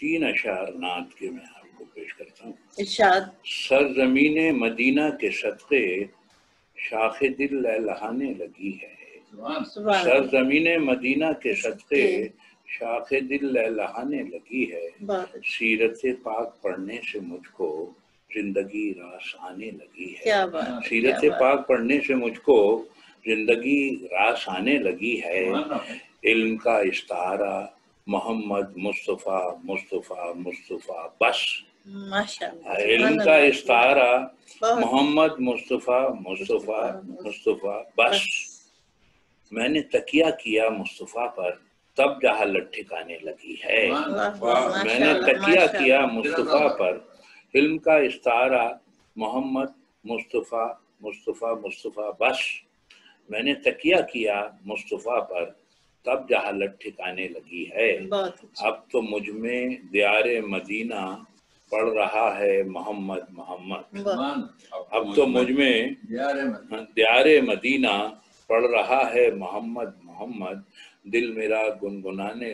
3 اشعار نعت کے میں آپ کو پیش کرتا ہوں. ارشاد. سرزمین مدینہ کے صدقے شاخ دل لہلہانے لگی ہے. سرزمین مدینہ کے صدقے شاخ دل لہلہانے لگی ہے. سیرت پاک پڑھنے سے مجھ کو زندگی راس آنے لگی ہے. سیرت پاک پڑھنے سے مجھ کو زندگی راس آنے لگی ہے. علم کا استعارہ محمد مصطفیٰ مصطفیٰ مصطفیٰ بس. علم کا استعارہ محمد مصطفیٰ مصطفیٰ مصطفیٰ بس. میں نے تکیہ کیا مصطفیٰ پر تب جہالت ٹھکانے لگی ہے. میں نے تکیہ کیا مصطفیٰ پر. علم کا استعارہ محمد مصطفیٰ مصطفیٰ مصطفیٰ بس. میں نے تکیہ کیا مصطفیٰ پر تب جہالت ٹھکانے لگی ہے. اب تو مجھ میں دیار مدینہ پڑھ رہا ہے محمد محمد. اب تو مجھ میں دیار مدینہ پڑھ رہا ہے محمد محمد. دل میرا گنگنانے